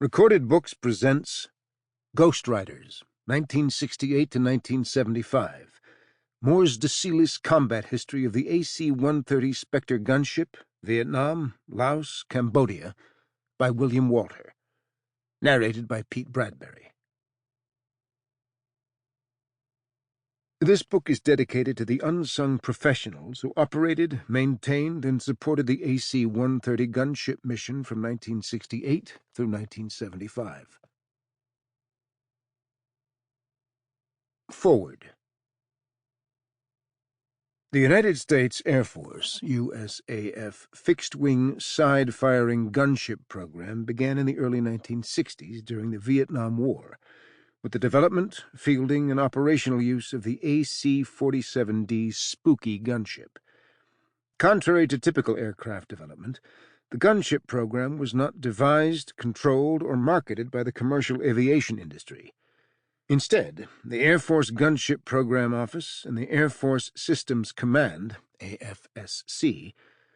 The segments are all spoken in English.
Recorded Books presents Ghostriders, 1968 to 1975. Moore's de Caelis combat history of the AC-130 Spectre Gunship, Vietnam, Laos, Cambodia, by William Walter. Narrated by Bradbury. This book is dedicated to the unsung professionals who operated, maintained, and supported the AC-130 gunship mission from 1968 through 1975. Forward. The United States Air Force, USAF, fixed-wing, side-firing gunship program began in the early 1960s during the Vietnam War, with the development, fielding, and operational use of the AC-47D Spooky gunship. Contrary to typical aircraft development, the gunship program was not devised, controlled, or marketed by the commercial aviation industry. Instead, the Air Force Gunship Program Office and the Air Force Systems Command, AFSC,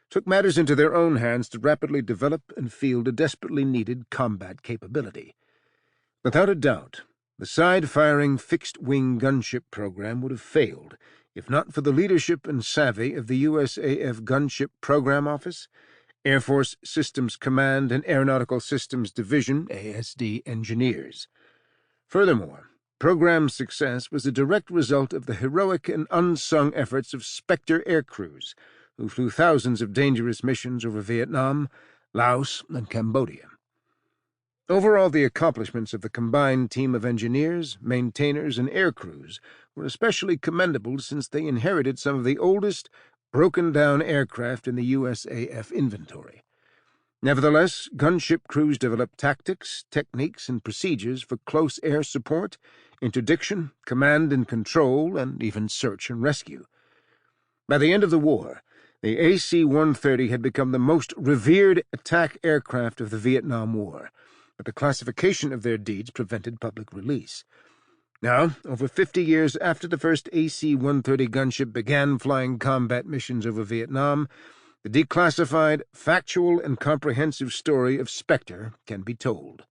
took matters into their own hands to rapidly develop and field a desperately needed combat capability. Without a doubt, the side-firing fixed-wing gunship program would have failed if not for the leadership and savvy of the USAF Gunship Program Office, Air Force Systems Command, and Aeronautical Systems Division, ASD, engineers. Furthermore, program success was a direct result of the heroic and unsung efforts of Spectre aircrews, who flew thousands of dangerous missions over Vietnam, Laos, and Cambodia. Overall, the accomplishments of the combined team of engineers, maintainers, and aircrews were especially commendable since they inherited some of the oldest, broken-down aircraft in the USAF inventory. Nevertheless, gunship crews developed tactics, techniques, and procedures for close air support, interdiction, command and control, and even search and rescue. By the end of the war, the AC-130 had become the most revered attack aircraft of the Vietnam War, but the classification of their deeds prevented public release. Now, over 50 years after the first AC-130 gunship began flying combat missions over Vietnam, the declassified, factual, and comprehensive story of Spectre can be told.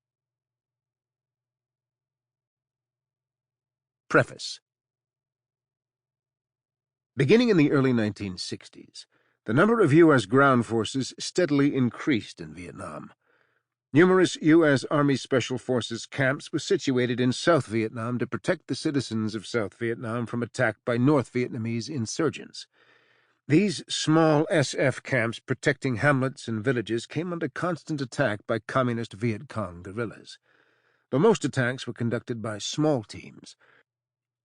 Preface. Beginning in the early 1960s, the number of U.S. ground forces steadily increased in Vietnam. Numerous U.S. Army Special Forces camps were situated in South Vietnam to protect the citizens of South Vietnam from attack by North Vietnamese insurgents. These small SF camps protecting hamlets and villages came under constant attack by Communist Viet Cong guerrillas. Though most attacks were conducted by small teams,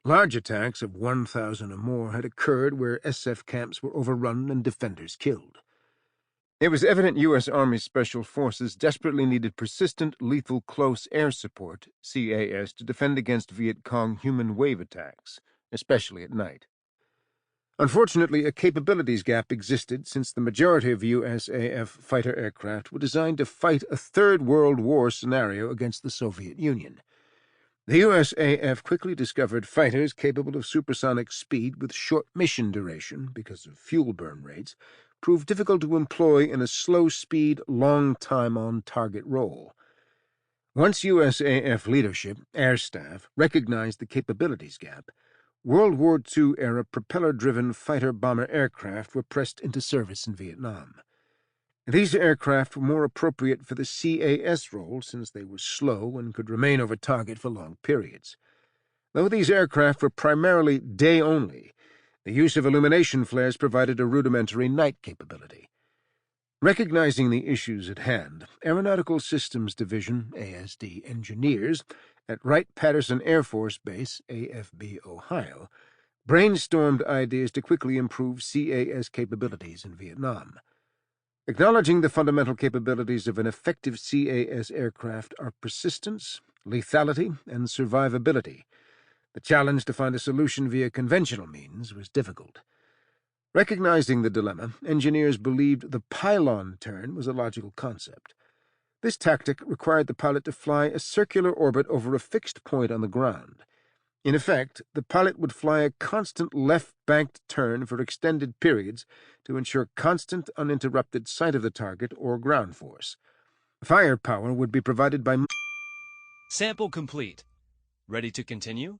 large attacks of 1,000 or more had occurred where SF camps were overrun and defenders killed. It was evident U.S. Army Special Forces desperately needed persistent, lethal close air support, CAS, to defend against Viet Cong human wave attacks, especially at night. Unfortunately, a capabilities gap existed since the majority of USAF fighter aircraft were designed to fight a Third World War scenario against the Soviet Union. The USAF quickly discovered fighters capable of supersonic speed with short mission duration because of fuel burn rates proved difficult to employ in a slow-speed, long-time-on-target role. Once USAF leadership, air staff, recognized the capabilities gap, World War II-era propeller-driven fighter-bomber aircraft were pressed into service in Vietnam. These aircraft were more appropriate for the CAS role since they were slow and could remain over target for long periods. Though these aircraft were primarily day-only, the use of illumination flares provided a rudimentary night capability. Recognizing the issues at hand, Aeronautical Systems Division, ASD, engineers at Wright-Patterson Air Force Base, AFB, Ohio, brainstormed ideas to quickly improve CAS capabilities in Vietnam. Acknowledging the fundamental capabilities of an effective CAS aircraft are persistence, lethality, and survivability, the challenge to find a solution via conventional means was difficult. Recognizing the dilemma, engineers believed the pylon turn was a logical concept. This tactic required the pilot to fly a circular orbit over a fixed point on the ground. In effect, the pilot would fly a constant left-banked turn for extended periods to ensure constant, uninterrupted sight of the target or ground force. Firepower would be provided by Sample complete. Ready to continue?